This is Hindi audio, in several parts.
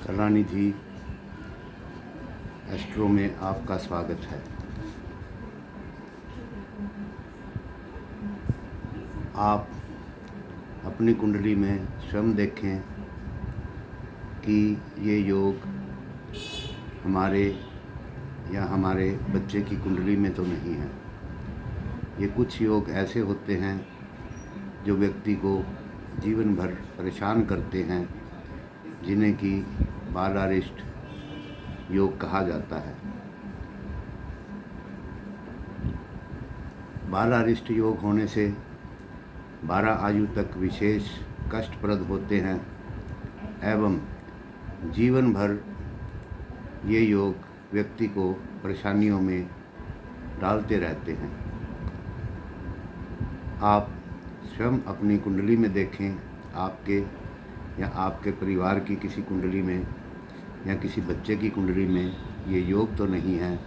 कलानिधि एस्ट्रो में आपका स्वागत है। आप अपनी कुंडली में स्वयं देखें कि ये योग हमारे बच्चे की कुंडली में तो नहीं है। ये कुछ योग ऐसे होते हैं जो व्यक्ति को जीवन भर परेशान करते हैं, जिन्हें कि बालारिष्ट योग कहा जाता है। बालारिष्ट योग होने से 12 आयु तक विशेष कष्टप्रद होते हैं एवं जीवन भर ये योग व्यक्ति को परेशानियों में डालते रहते हैं। आप स्वयं अपनी कुंडली में देखें, आपके या आपके परिवार की किसी कुंडली में या किसी बच्चे की कुंडली में ये योग तो नहीं है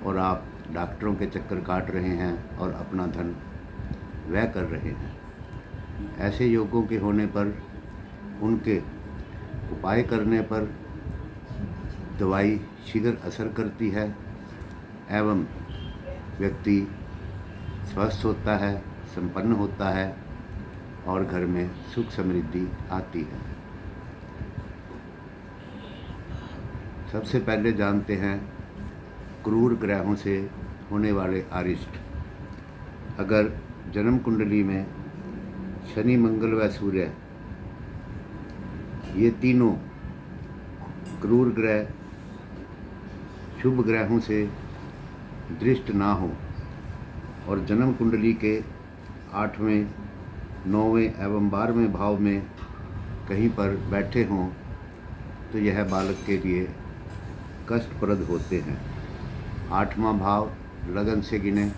और आप डॉक्टरों के चक्कर काट रहे हैं और अपना धन व्यय कर रहे हैं। ऐसे योगों के होने पर उनके उपाय करने पर दवाई शीघ्र असर करती है एवं व्यक्ति स्वस्थ होता है, संपन्न होता है और घर में सुख समृद्धि आती है। सबसे पहले जानते हैं क्रूर ग्रहों से होने वाले अरिष्ट। अगर जन्म कुंडली में शनि, मंगल व सूर्य ये तीनों क्रूर ग्रह शुभ ग्रहों से दृष्ट ना हो और जन्म कुंडली के 8वें, 9वें एवं 12वें भाव में कहीं पर बैठे हों तो यह बालक के लिए कष्टप्रद होते हैं। 8वां भाव लगन से गिने,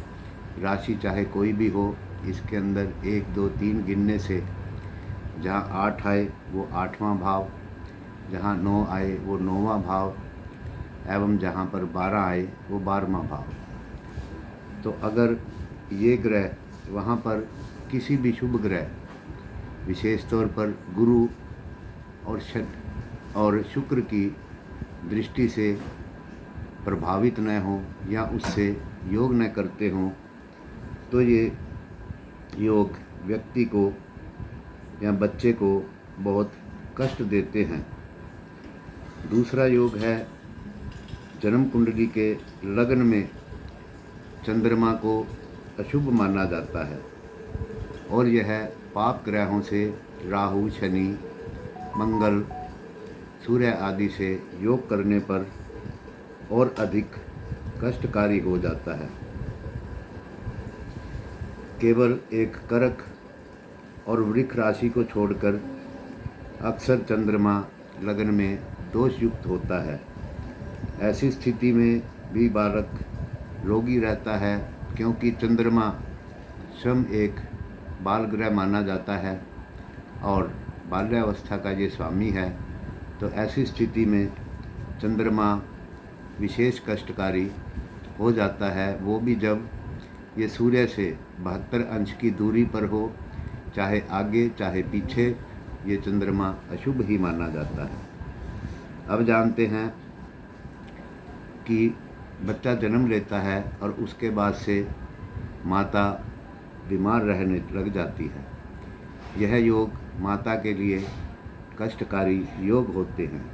राशि चाहे कोई भी हो, इसके अंदर 1, 2, 3 गिनने से जहाँ 8 आए वो 8वां भाव, जहाँ 9 आए वो 9वां भाव एवं जहाँ पर 12 आए वो 12वां भाव। तो अगर ये ग्रह वहाँ पर किसी भी शुभ ग्रह, विशेष तौर पर गुरु और शुक्र की दृष्टि से प्रभावित न हो या उससे योग न करते हों तो ये योग व्यक्ति को या बच्चे को बहुत कष्ट देते हैं। दूसरा योग है जन्म कुंडली के लग्न में चंद्रमा को अशुभ माना जाता है और यह पाप ग्रहों से राहु, शनि, मंगल, सूर्य आदि से योग करने पर और अधिक कष्टकारी हो जाता है। केवल एक कर्क और वृक्ष राशि को छोड़कर अक्सर चंद्रमा लग्न में दोष युक्त होता है। ऐसी स्थिति में भी बालक रोगी रहता है, क्योंकि चंद्रमा स्वयं एक बाल ग्रह माना जाता है और बाल्यावस्था का ये स्वामी है। तो ऐसी स्थिति में चंद्रमा विशेष कष्टकारी हो जाता है, वो भी जब ये सूर्य से 72 अंश की दूरी पर हो, चाहे आगे चाहे पीछे, ये चंद्रमा अशुभ ही माना जाता है। अब जानते हैं कि बच्चा जन्म लेता है और उसके बाद से माता बीमार रहने लग जाती है। यह योग माता के लिए कष्टकारी योग होते हैं।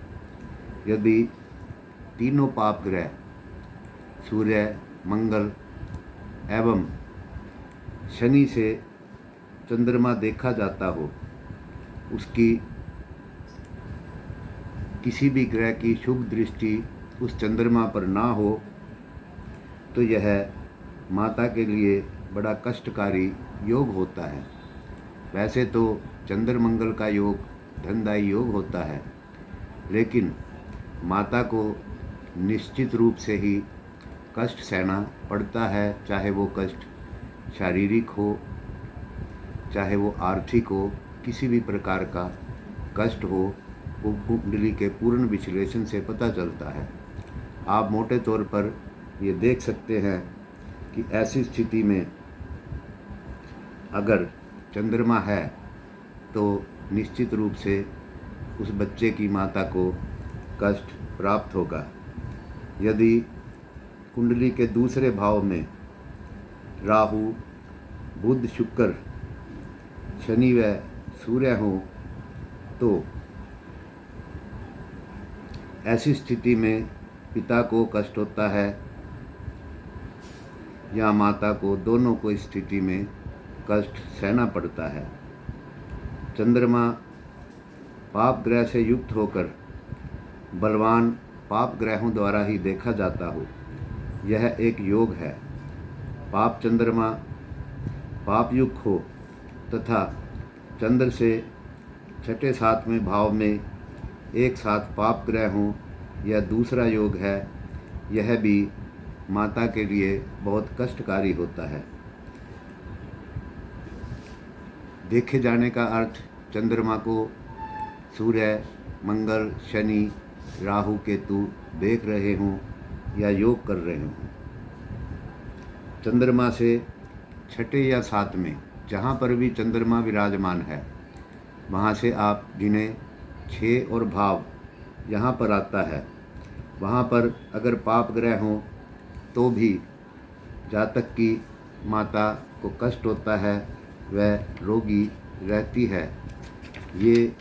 यदि तीनों पाप ग्रह सूर्य, मंगल एवं शनि से चंद्रमा देखा जाता हो, उसकी किसी भी ग्रह की शुभ दृष्टि उस चंद्रमा पर ना हो तो यह माता के लिए बड़ा कष्टकारी योग होता है। वैसे तो चंद्र मंगल का योग धनदायी योग होता है, लेकिन माता को निश्चित रूप से ही कष्ट सहना पड़ता है, चाहे वो कष्ट शारीरिक हो, चाहे वो आर्थिक हो, किसी भी प्रकार का कष्ट हो, वो कुंडली के पूर्ण विश्लेषण से पता चलता है। आप मोटे तौर पर ये देख सकते हैं कि ऐसी स्थिति में अगर चंद्रमा है तो निश्चित रूप से उस बच्चे की माता को कष्ट प्राप्त होगा। यदि कुंडली के दूसरे भाव में राहु, बुध, शुक्र, शनि व सूर्य हो तो ऐसी स्थिति में पिता को कष्ट होता है या माता को, दोनों को इस स्थिति में कष्ट सहना पड़ता है। चंद्रमा पाप ग्रह से युक्त होकर बलवान पाप ग्रहों द्वारा ही देखा जाता हो, यह एक योग है। पाप चंद्रमा पाप युक्त हो तथा चंद्र से छठे सातवें भाव में एक साथ पाप ग्रह हों, यह दूसरा योग है। यह भी माता के लिए बहुत कष्टकारी होता है। देखे जाने का अर्थ चंद्रमा को सूर्य, मंगल, शनि, राहु, केतु देख रहे हों या योग कर रहे हों। चंद्रमा से छठे या सातवें जहाँ पर भी चंद्रमा विराजमान है, वहाँ से आप गिने 6 और भाव यहाँ पर आता है। वहाँ पर अगर पाप ग्रह हों तो भी जातक की माता को कष्ट होता है, वह रोगी रहती है। ये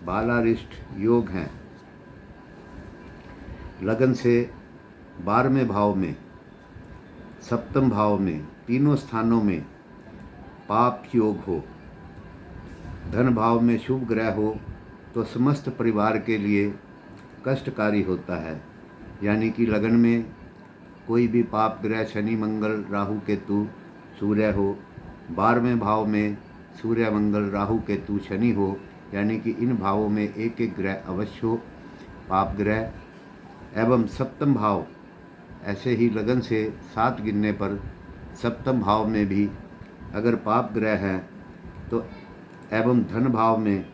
बालारिष्ट योग हैं। लगन से 12वें भाव में, सप्तम भाव में, तीनों स्थानों में पाप योग हो, धन भाव में शुभ ग्रह हो तो समस्त परिवार के लिए कष्टकारी होता है। यानी कि लगन में कोई भी पाप ग्रह शनि, मंगल, राहु, केतु, सूर्य हो, 12वें भाव में सूर्य, मंगल, राहु, केतु, शनि हो, यानी कि इन भावों में एक एक ग्रह अवश्य हो पाप ग्रह। एवं सप्तम भाव, ऐसे ही लगन से 7 गिनने पर सप्तम भाव में भी अगर पाप ग्रह है तो एवं धन भाव में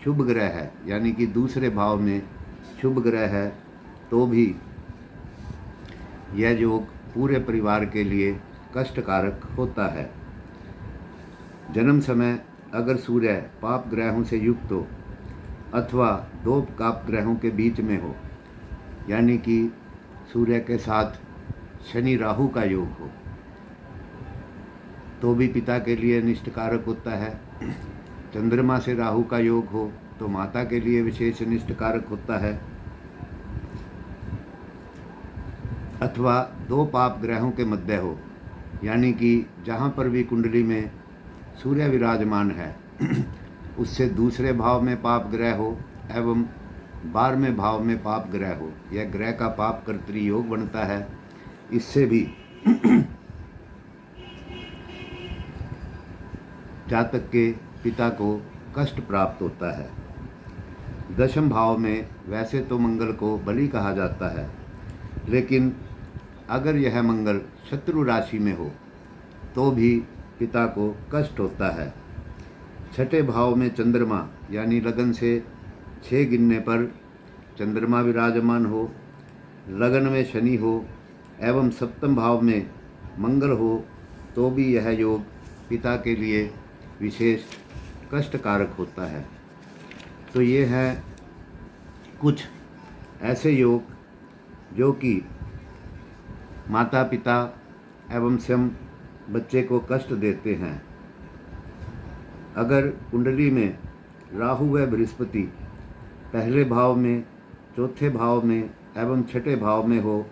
शुभ ग्रह है, यानी कि दूसरे भाव में शुभ ग्रह है, तो भी यह योग पूरे परिवार के लिए कष्टकारक होता है। जन्म समय अगर सूर्य पाप ग्रहों से युक्त हो अथवा 2 पाप ग्रहों के बीच में हो, यानी कि सूर्य के साथ शनि राहु का योग हो, तो भी पिता के लिए अनिष्टकारक होता है। चंद्रमा से राहु का योग हो तो माता के लिए विशेष अनिष्टकारक होता है। अथवा 2 पाप ग्रहों के मध्य हो, यानी कि जहाँ पर भी कुंडली में सूर्य विराजमान है उससे दूसरे भाव में पाप ग्रह हो एवं 12वें भाव में पाप ग्रह हो, यह ग्रह का पाप कर्तृ योग बनता है। इससे भी जातक के पिता को कष्ट प्राप्त होता है। 10वें भाव में वैसे तो मंगल को बलि कहा जाता है, लेकिन अगर यह मंगल शत्रु राशि में हो तो भी पिता को कष्ट होता है। छठे भाव में चंद्रमा, यानी लगन से 6 गिनने पर चंद्रमा विराजमान हो, लगन में शनि हो एवं सप्तम भाव में मंगल हो तो भी यह योग पिता के लिए विशेष कष्टकारक होता है। तो ये है कुछ ऐसे योग जो कि माता पिता एवं स्वयं बच्चे को कष्ट देते हैं। अगर कुंडली में राहु व बृहस्पति पहले भाव में, चौथे भाव में एवं छठे भाव में हो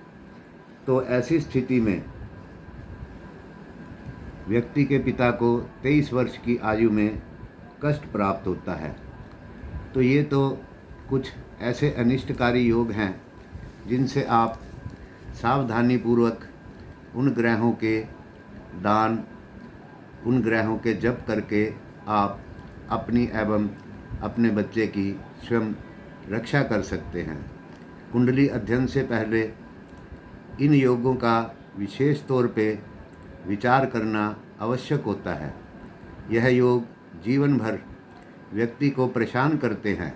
तो ऐसी स्थिति में व्यक्ति के पिता को 23 वर्ष की आयु में कष्ट प्राप्त होता है। तो ये तो कुछ ऐसे अनिष्टकारी योग हैं जिनसे आप सावधानीपूर्वक उन ग्रहों के दान, उन ग्रहों के जप करके आप अपनी एवं अपने बच्चे की स्वयं रक्षा कर सकते हैं। कुंडली अध्ययन से पहले इन योगों का विशेष तौर पे विचार करना आवश्यक होता है। यह योग जीवन भर व्यक्ति को परेशान करते हैं।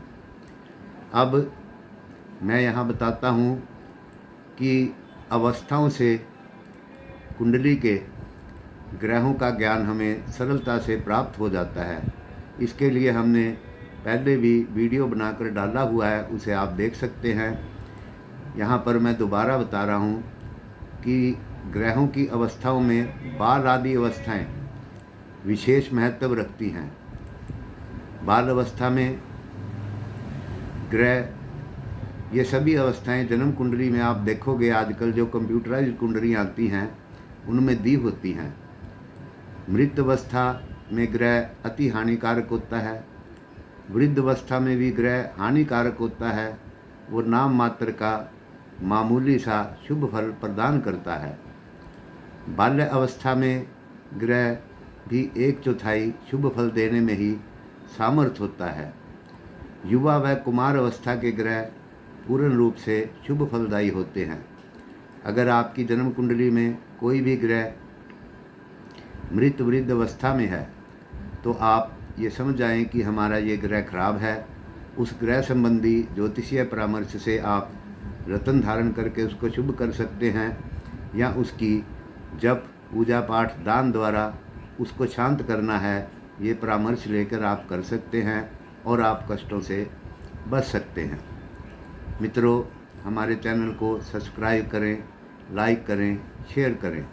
अब मैं यहाँ बताता हूँ कि अवस्थाओं से कुंडली के ग्रहों का ज्ञान हमें सरलता से प्राप्त हो जाता है। इसके लिए हमने पहले भी वीडियो बनाकर डाला हुआ है, उसे आप देख सकते हैं। यहाँ पर मैं दोबारा बता रहा हूँ कि ग्रहों की अवस्थाओं में बाल आदि अवस्थाएं विशेष महत्व रखती हैं। बाल अवस्था में ग्रह, ये सभी अवस्थाएं जन्म कुंडली में आप देखोगे आजकल जो कंप्यूटराइज्ड कुंडलियाँ आती हैं उनमें दी होती हैं। मृत अवस्था में ग्रह अति हानिकारक होता है, वृद्ध अवस्था में भी ग्रह हानिकारक होता है। वो नाम मात्र का मामूली सा शुभ फल प्रदान करता है। बाल्य अवस्था में ग्रह भी 1/4 शुभ फल देने में ही सामर्थ होता है। युवा व कुमार अवस्था के ग्रह पूर्ण रूप से शुभ फलदायी होते हैं। अगर आपकी जन्म कुंडली में कोई भी ग्रह मृत वृद्ध अवस्था में है तो आप ये समझ जाएं कि हमारा ये ग्रह खराब है। उस ग्रह संबंधी ज्योतिषीय परामर्श से आप रत्न धारण करके उसको शुभ कर सकते हैं, या उसकी जप पूजा पाठ दान द्वारा उसको शांत करना है, ये परामर्श लेकर आप कर सकते हैं और आप कष्टों से बच सकते हैं। मित्रों, हमारे चैनल को सब्सक्राइब करें, लाइक करें, शेयर करें।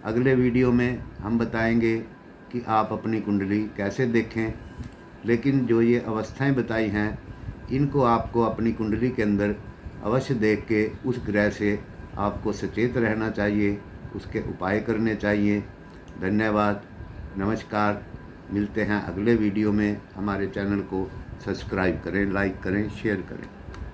अगले वीडियो में हम बताएंगे कि आप अपनी कुंडली कैसे देखें, लेकिन जो ये अवस्थाएं बताई हैं इनको आपको अपनी कुंडली के अंदर अवश्य देख के उस ग्रह से आपको सचेत रहना चाहिए, उसके उपाय करने चाहिए। धन्यवाद, नमस्कार। मिलते हैं अगले वीडियो में। हमारे चैनल को सब्सक्राइब करें, लाइक करें, शेयर करें।